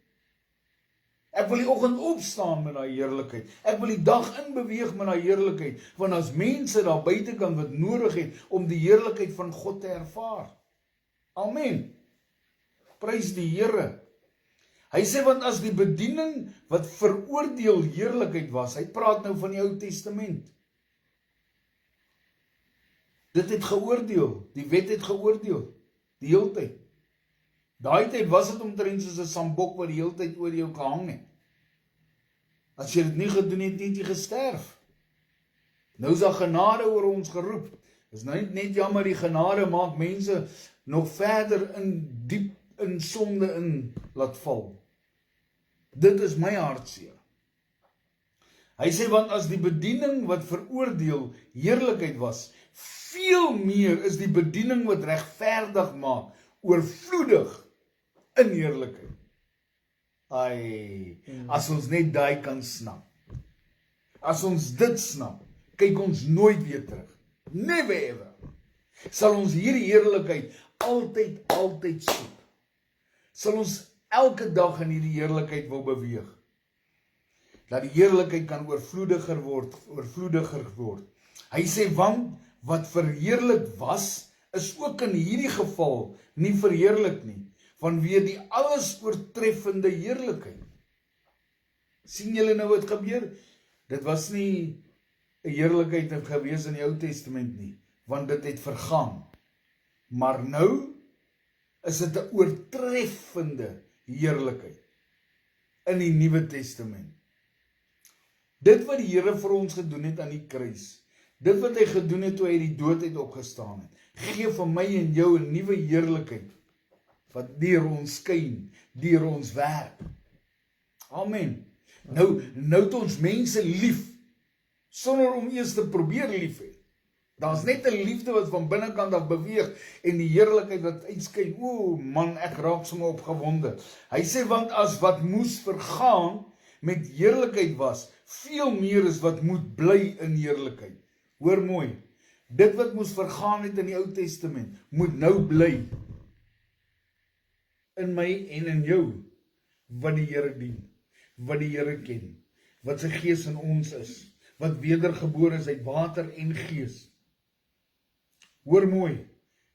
Ek wil die oggend opstaan met daai heerlikheid. Ek wil die dag inbeweeg met daai heerlikheid, want as mense daar buitekant wat nodig het om die heerlikheid van God te ervaar. Amen. Prys die Here. Hy sê, want as die bediening wat veroordeel heerlikheid was, hy praat nou van die Ou Testament. Dit het geoordeel, die wet het geoordeel, die heeltyd. Daai tyd was dit omtrent soos 'n sambok wat die heeltyd oor jou gehang het. As jy dit nie gedoen het, het jy gesterf. Nou is daar genade oor ons geroep. Is nou net jammer, die genade maak mense nog verder diep in sonde in laat val. Dit is my hartseer. Hy sê, want as die bediening wat veroordeel heerlikheid was, veel meer is die bediening wat regverdig maak, oorvloedig in heerlikheid. Ai, as ons net daai kan snap. As ons dit snap, kyk ons nooit weer terug. Never ever. Sal ons hierdie heerlikheid altyd soek. Sal ons elke dag in hierdie heerlikheid wil beweeg. Dat die heerlikheid kan oorvloediger word. Hy sê, want wat verheerlik was, is ook in hierdie geval nie verheerlik nie, vanweë die alles oortreffende heerlikheid. Sien julle nou wat gebeur? Dit was nie 'n heerlikheid gewees in die Ou Testament nie, want dit het vergaan. Maar nou is dit 'n oortreffende heerlikheid in die Nuwe Testament. Dit wat die Here vir ons gedoen het aan die kruis, dit wat hy gedoen het toe hy die dood uit opgestaan het, gee vir my en jou 'n nuwe heerlikheid, wat deur ons skyn, deur ons werk. Amen. Nou het ons mense lief, sonder om eers te probeer lief hê. Daar's net 'n liefde wat van binnekant af beweeg, en die heerlikheid wat uitskyn. O man, ek raak sommer opgewonde. Hy sê, want as wat moes vergaan met heerlikheid was, veel meer is wat moet bly in heerlikheid. Hoor mooi, dit wat moes vergaan het in die Ou Testament, moet nou bly. In my en in jou, wat die Here dien, wat die Here ken, wat sy Gees in ons is, wat wedergebore is uit water en Gees. Hoor mooi,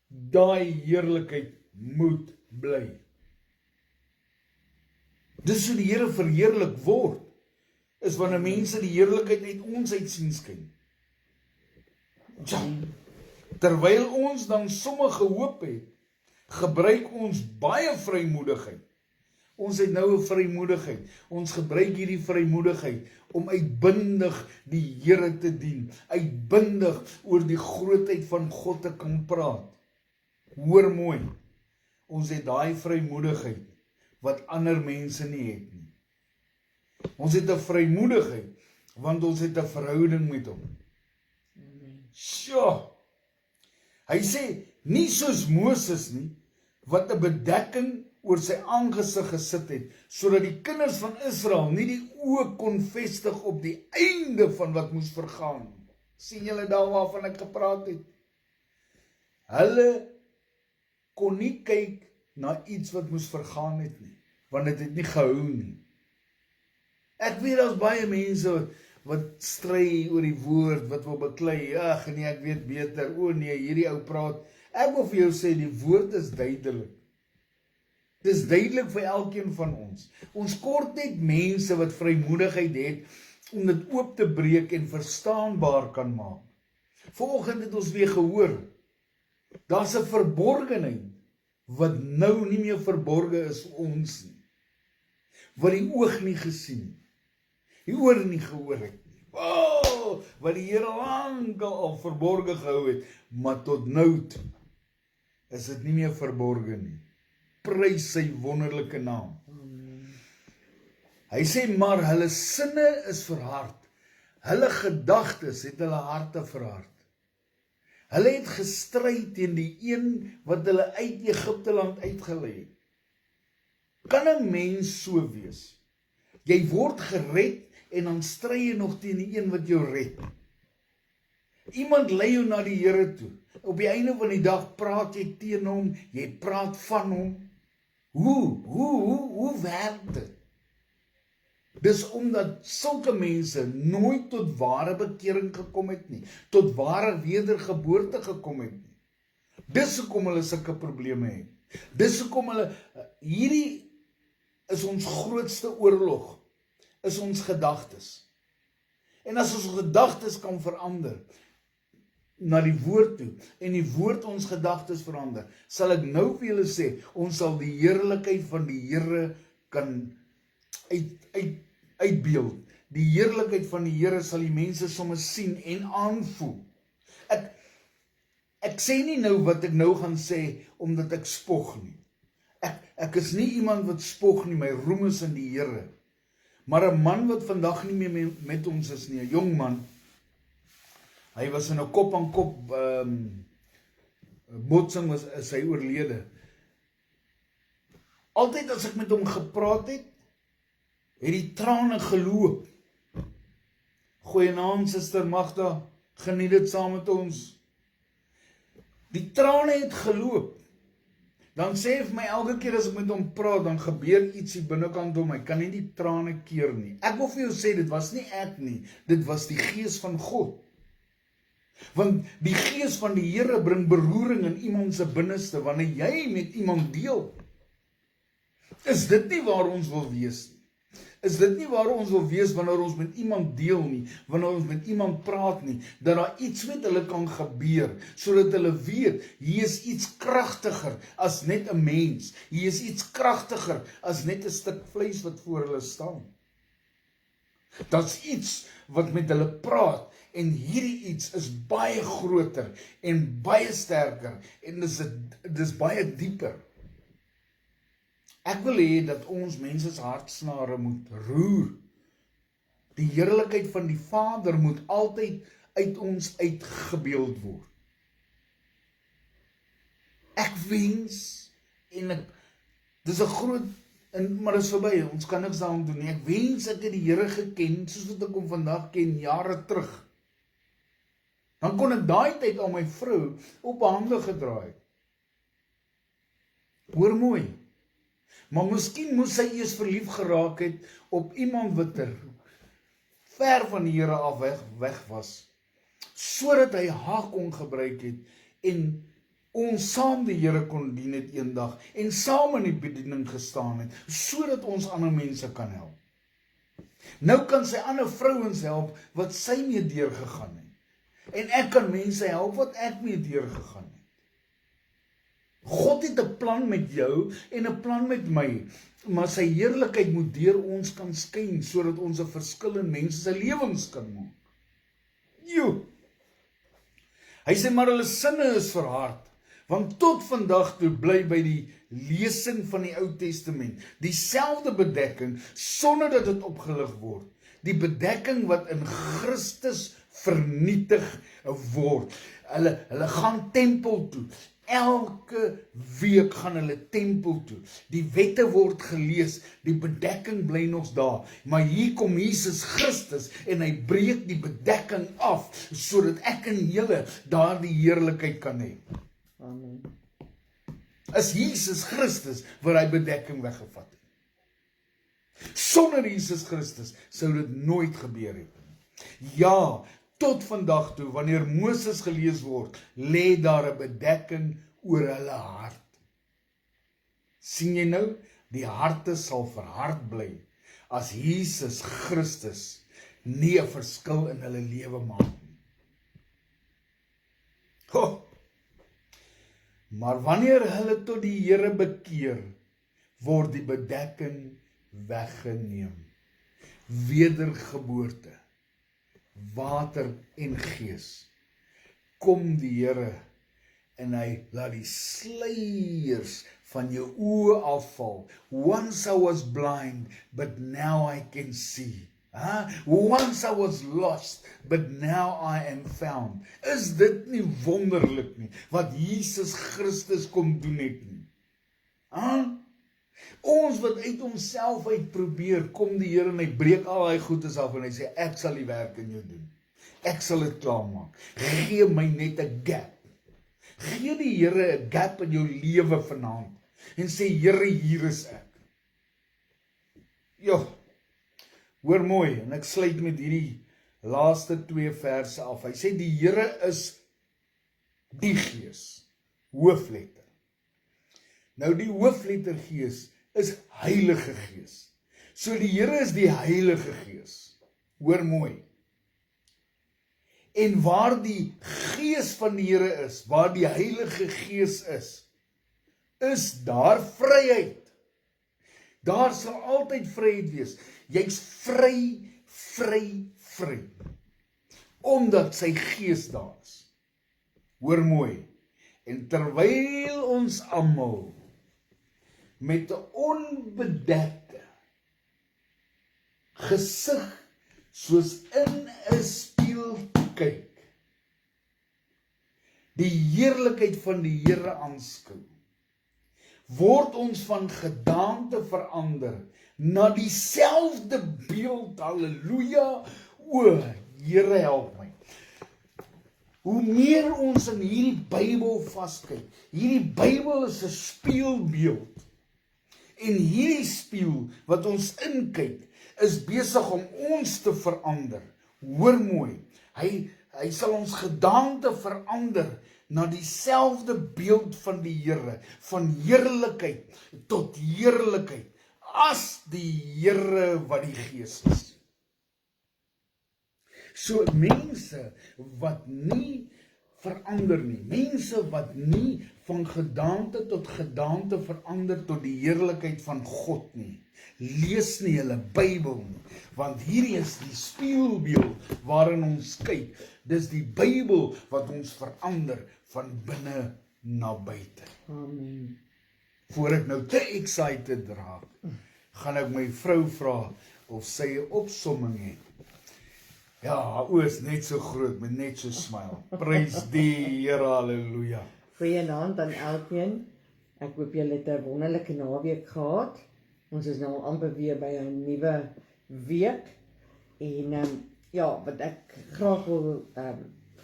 daai heerlikheid moet bly. Dis hoe die Here verheerlik word, is wanneer mense die heerlikheid uit ons uit sien skyn. Ja, terwyl ons dan sommige hoop het, gebruik ons baie vrymoedigheid. Ons het nou 'n vrymoedigheid. Ons gebruik hierdie vrymoedigheid om uitbundig die Here te dien, uitbundig oor die grootheid van God te kan praat. Hoor mooi, ons het daai vrymoedigheid wat ander mense nie het nie. Ons het 'n vrymoedigheid want ons het 'n verhouding met hom. Sjoe. Hy sê, nie soos Moses nie, wat 'n bedekking oor sy aangesig gesit het, sodat die kinders van Israel nie die oë kon vestig op die einde van wat moes vergaan. Sien julle daar waarvan ek gepraat het? Hulle kon nie kyk na iets wat moes vergaan het nie, want dit het nie gehou nie. Ek weet daar's baie mense wat stry oor die woord, wat wil beklei, ag nee, ek weet beter, o nee, hierdie ou praat. Ek wil vir jou sê, die woord is duidelik. Dit is duidelik vir elkeen van ons. Ons kort net mense wat vrymoedigheid het, om dit oop te breek en verstaanbaar kan maak. Vanoggend het ons weer gehoor, daar's 'n verborgenheid, wat nou nie meer verborge is vir ons nie. Wat die oog nie gesien, die oor nie gehoor het nie. Oh, wat die Here lank al verborge gehou het, maar tot nou toe is dit nie meer verborge nie. Prys sy wonderlike naam. Hy sê, maar hulle sinne is verhard. Hulle gedagtes het hulle harte verhard. Hulle het gestry teen die een wat hulle uit Egipte land uitgelei het. Kan 'n mens so wees? Jy word gered en dan stry jy nog teen die een wat jou red. Iemand lei jou na die Here toe. Op die einde van die dag praat jy teen hom, jy praat van hom. Hoe werk dit? Dis omdat sulke mense nooit tot ware bekering gekom het nie, tot ware wedergeboorte gekom het nie. Dis hoekom hulle sulke probleme het. Dis hoekom hulle, hierdie is ons grootste oorlog, is ons gedagtes. En as ons gedagtes kan verander, na die woord toe, en die woord ons gedagtes verander, sal ek nou vir julle sê, ons sal die heerlikheid van die Here kan uitbeeld. Die heerlikheid van die Here sal die mense soms sien en aanvoel. Ek sê nie nou wat ek nou gaan sê, omdat ek spog nie. Ek is nie iemand wat spog nie, my roem is in die Here. Maar 'n man wat vandag nie meer met ons is nie, 'n jong man, hy was in 'n kop-aan-kop botsing, is hy oorlede. Altyd as ek met hom gepraat het die trane geloop. Goeienaand, Suster Magda, geniet dit saam met ons. Die trane het geloop. Dan sê hy vir my, elke keer as ek met hom praat, dan gebeur iets hier binnekant hom, hy kan nie die trane keer nie. Ek wil vir jou sê, dit was nie ek nie, dit was die Gees van God. Want die Gees van die Here bring beroering in iemand se binneste, wanneer jy met iemand deel. Is dit nie waar ons wil wees nie? Is dit nie waar ons wil wees wanneer ons met iemand deel nie, wanneer ons met iemand praat nie, dat daar iets met hulle kan gebeur, sodat hulle weet, hier is iets kragtiger as net 'n mens, hier is iets kragtiger as net 'n stuk vleis wat voor hulle staan. Dat's iets wat met hulle praat, en hierdie iets is baie groter, en baie sterker, en dis baie dieper. Ek wil hê dat ons mense se hartsnare moet roer. Die heerlikheid van die Vader moet altyd uit ons uitgebeeld word. Ek wens, en dis 'n groot, maar dis verby, ons kan niks daaraan doen nie. Ek wens ek het die Here geken, soos wat ek hom vandag ken, jare terug. Dan kon ek daai tyd al my vrou op hande gedraai. Hoor mooi. Maar miskien moes sy eers verlief geraak het op iemand wat ver van die Here af weg was, sodat hy haar kon gebruik het, en ons saam die Here kon dien het eendag, en saam in die bediening gestaan het, sodat ons ander mense kan help. Nou kan sy ander vrouens help, wat sy mee deurgegaan het, en ek kan mense help, wat ek mee deurgegaan het. God het 'n plan met jou en 'n plan met my, maar sy heerlikheid moet deur ons kan skyn, sodat ons 'n verskil in mense se lewens kan maak. Hy sê, maar hulle sinne is verhard, want tot vandag toe bly by die lesing van die Ou Testament dieselfde bedekking, sonder dat dit opgelig word. Die bedekking wat in Christus vernietig word. Hulle gaan tempel toe, Elke week gaan hulle tempel toe. Die wette word gelees, die bedekking bly nog daar. Maar hier kom Jesus Christus en hy breek die bedekking af, sodat ek en julle daardie heerlikheid kan hê. Amen. Is Jesus Christus wat hy bedekking weggevat het. Sonder Jesus Christus sou dit nooit gebeur het. Ja, tot vandag toe, wanneer Moses gelees word, lê daar 'n bedekking oor hulle hart. Sien jy nou? Die harte sal verhard bly as Jesus Christus nie 'n verskil in hulle lewe maak nie. Ho! Maar wanneer hulle tot die Here bekeer, word die bedekking weggeneem. Wedergeboorte, water en gees. Kom die Here en hy laat die sluiers van jou oë afval. Once I was blind, but now I can see. Once I was lost, but now I am found. Is dit nie wonderlik nie, wat Jesus Christus kom doen het nie? Ons wat uit onsself uit probeer, kom die Here en hy breek al die goedes af en hy sê, ek sal die werk in jou doen. Ek sal dit klaarmaak. Gee my net 'n gap. Gee die Here 'n gap in jou lewe vanaand en sê, Here, hier is ek. Hoor mooi, en ek sluit met hierdie laaste 2 verse af. Hy sê, die Here is die Gees, hoofletter. Nou die hoofletter Gees is Heilige Gees. So die Here is die Heilige Gees. Hoor mooi. En waar die Gees van die Here is, waar die Heilige Gees is daar vryheid. Daar sal altyd vryheid wees. Jy's vry. Omdat sy Gees daar is. Hoor mooi. En terwyl ons almal met 'n onbedekte gesig soos in 'n spieël kyk, die heerlikheid van die Here aanskou, word ons van gedaante verander na dieselfde beeld. Halleluja! O, Here help my. Hoe meer ons in hierdie Bybel vaskyk, hierdie Bybel is 'n spieelbeeld. En hierdie spieël wat ons inkyk, is besig om ons te verander. Hoor mooi, hy sal ons gedaante verander na dieselfde beeld van die Here, van heerlikheid tot heerlikheid, as die Here wat die Gees is. So mense wat nie verander nie, mense wat nie van gedaante tot gedaante verander tot die heerlikheid van God nie, lees nie hulle Bybel nie, want hierdie is die spieelbeeld waarin ons kyk. Dis die Bybel wat ons verander van binne na buite. Amen. Voor ek nou te excited raak, gaan ek my vrou vra of sy 'n opsomming het. Ja, haar oë is net so groot, met net so smile. Prys die Here, halleluja. Goeienaand aan elkeen. Ek hoop julle het 'n wonderlike naweek gehad. Ons is nou amper weer by 'n nuwe week. En wat ek graag wil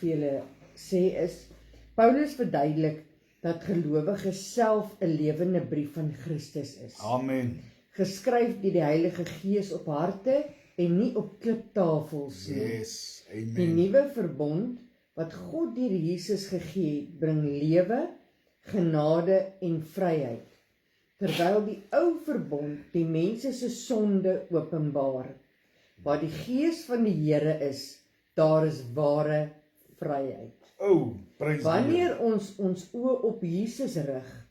vir julle sê is, Paulus verduidelik dat gelowiges self 'n lewende brief van Christus is. Amen. Geskryf deur die Heilige Gees op harte en nie op kliptafels nie. Yes, amen. Die nuwe verbond wat God deur Jesus gegee het, bring lewe, genade en vryheid. Terwyl die ou verbond die mense se sonde openbaar. Waar die Gees van die Here is, daar is ware vryheid. Prys die Here. Wanneer ons oë op Jesus rig,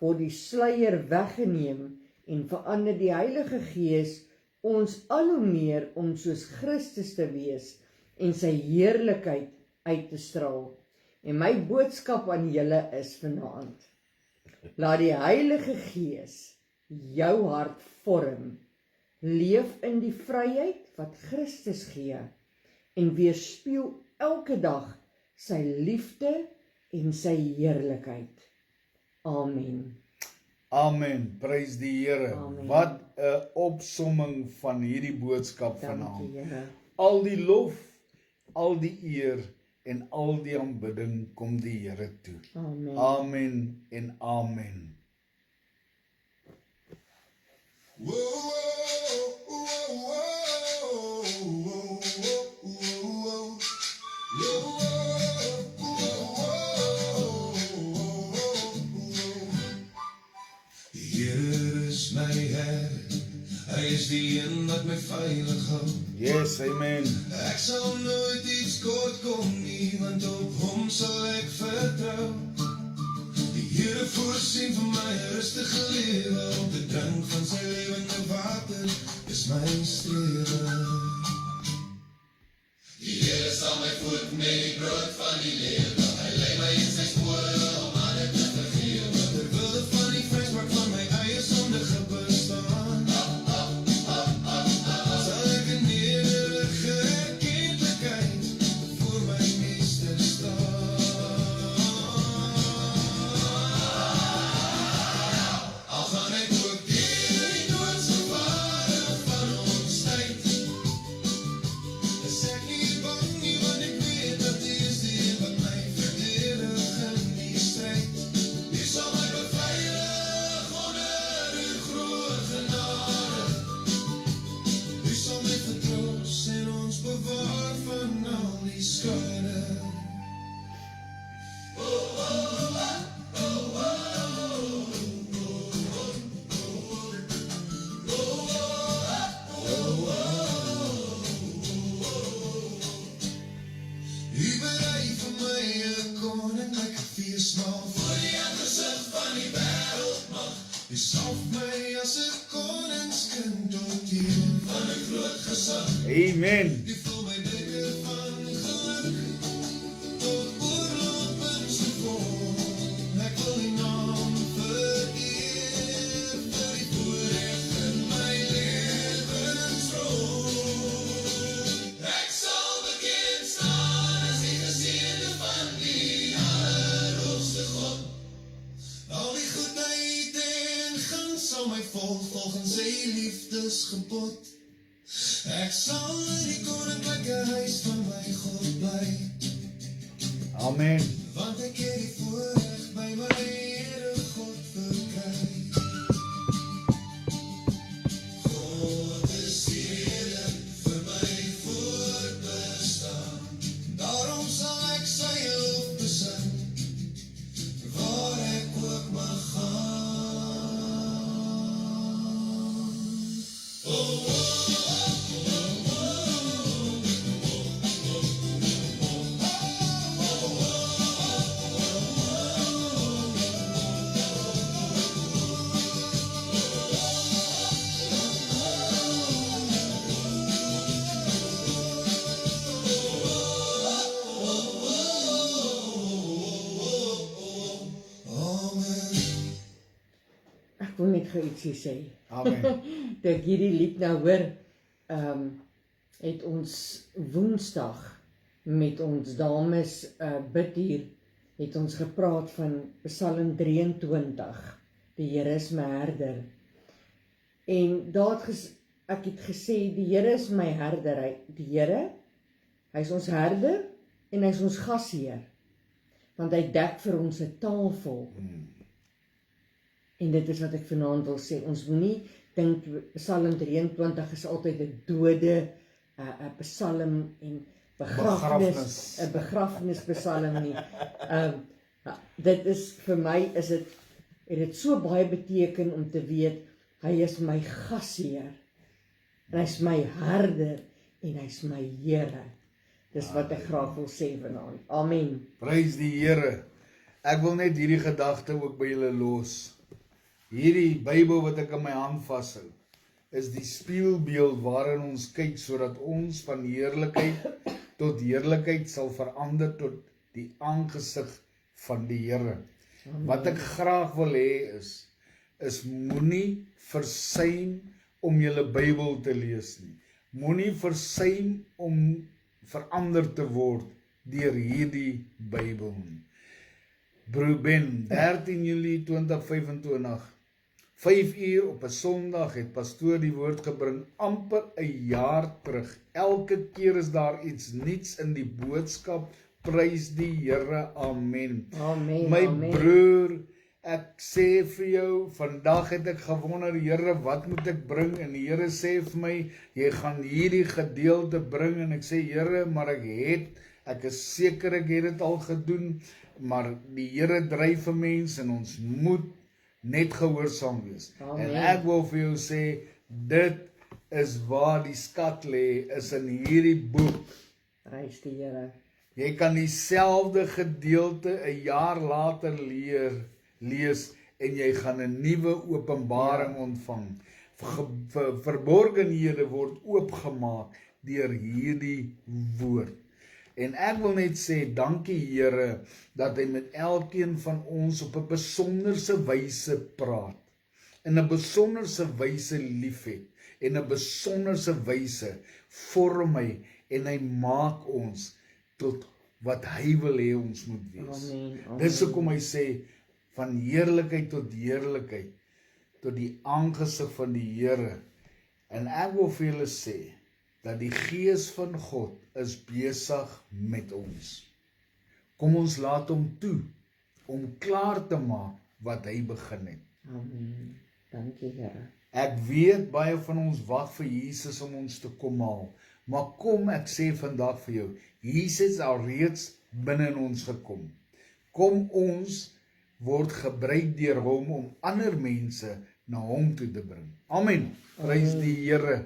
word die sluier weggeneem en verander die Heilige Gees ons al hoe meer om soos Christus te wees en sy heerlikheid uit te straal. En my boodskap aan julle is vanaand, laat die Heilige Gees jou hart vorm, leef in die vryheid wat Christus gee en weerspieël elke dag sy liefde en sy heerlikheid. Amen. Amen. Prys die Here. Amen. Wat 'n opsomming van hierdie boodskap Dankie, vanaand. Here. Al die lof, al die eer en al die aanbidding kom die Here toe. Amen. Amen en amen. Die Here is my herder, hy is die een wat my veilig hou. Yes, amen. Ek sal nooit iets kort kom nie, want op hom sal ek vertrou. Die Here voorsien vir my 'n rustige lewe, om te drink van sy lewende water is my strewe. Die Here sal my voed met die brood van die lewe, hy lei my in sy spore om ander te vergewe. Terwille van die vryheidspark van my eie sondige bestaan, sal ek in nederige erkentlikheid voor my meester staan. Al gaan ek ook deur die doodsgevare van ons tyd, is ek nie bang nie, want ek weet dat U is die een wat my verdedig in die stryd. U sal my beveilig onder U groot genade. U sal my vertroos en ons bewaar van al die skade. U berei vir my 'n koninklike feesmaal voor die aangesig van die wêreldmag. U salf my as 'n koningskind tot eer van 'n groot gesag. Amen. U vul my beker van geluk tot oorlopensvol. Ek wil U naam vereer vir die voorreg in my lewensrol. Ek sal bekend staan as die geseënde van die Allerhoogste God. Al die goedheid en guns sal my volg volgens sy liefdesgebod. Ek sal in die koninklike huis van my God bly, Amen. want ek het die voorreg by my Here God verkry. God is die Here vir my voortbestaan, daarom sal ek sy lof besing, waar ek ook mag gaan. Amen. Ek wil net gou ietsie sê. Amen. Toe ek hierdie lied nou hoor, het ons Woensdag met ons dames bid hier, het ons gepraat van Psalm 23. Die Here is my herder. En daar het ek het gesê, die Here is my herder. Die Here, hy is ons herder en hy is ons gasheer. Want hy dek vir ons 'n tafel. En dit is wat ek vanaand wil sê. Ons moenie dink Psalm 23 is altyd 'n dode 'n psalm en begrafnis, 'n begrafnispsalm nie. Dit is vir my is dit het dit so baie beteken om te weet hy is my gasheer. En hy's my herder en hy's my Here. Dis wat ek graag wil sê vanaand. Amen. Prys die Here. Ek wil net hierdie gedagte ook by julle los. Hierdie Bybel wat ek in my hand vashou, is die spieelbeeld waarin ons kyk sodat ons van heerlikheid tot heerlikheid sal verander tot die aangesig van die Here. Wat ek graag wil hê is moenie versuim om julle Bybel te lees nie. Moenie versuim om verander te word deur hierdie Bybel nie. Broer Ben, 13 Julie 2025, 5 uur op 'n Sondag het pastoor die woord gebring, amper 'n jaar terug. Elke keer is daar iets nuuts in die boodskap. Prys die Here, amen. Amen. My amen. broer, ek sê vir jou, vandag het ek gewonder, Here, wat moet ek bring? En die Here sê vir my, jy gaan hierdie gedeelte bring. En ek sê, Here, maar ek is seker ek het dit al gedoen, maar die Here dryf vir mense en ons moet net gehoorsaam wees. Amen. En ek wil vir jou sê, dit is waar die skat lê, is in hierdie boek. Prys die Here. Jy kan dieselfde gedeelte 'n jaar later lees en jy gaan 'n nuwe openbaring ontvang. Verborgenhede word oopgemaak deur hierdie woord. En ek wil net sê, dankie Here, dat hy met elkeen van ons op 'n besonderse wyse praat. In 'n besonderse wyse liefhet. En 'n besonderse wyse vorm hy en hy maak ons tot wat hy wil hê ons moet wees. Amen. Amen. Dis hoekom hy sê, van heerlikheid tot heerlikheid, tot die aangesig van die Here. En ek wil vir julle sê, dat die Gees van God is besig met ons. Kom ons laat hom toe, om klaar te maak wat hy begin het. Amen. Dankie Here. Ek weet baie van ons wag vir Jesus om ons te kom haal. Maar kom, ek sê vandag vir jou, Jesus is alreeds binne in ons gekom. Kom, ons word gebruik deur hom om ander mense na hom toe te bring. Amen. Prys die Here.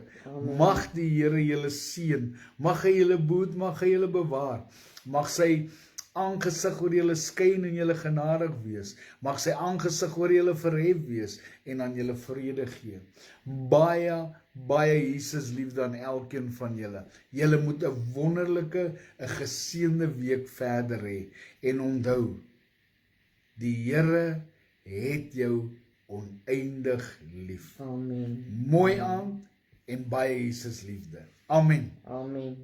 Mag die Here julle seën. Mag hy julle behoed, mag hy julle bewaar. Mag sy aangesig oor julle skyn en julle genadig wees. Mag sy aangesig oor julle verhef wees en aan julle vrede gee. Baie Jesus liefde aan elkeen van julle. Julle moet 'n wonderlike, 'n geseënde week verder hê. En onthou, die Here het jou oneindig lief. Amen. Mooi aand en baie Jesus liefde. Amen. Amen.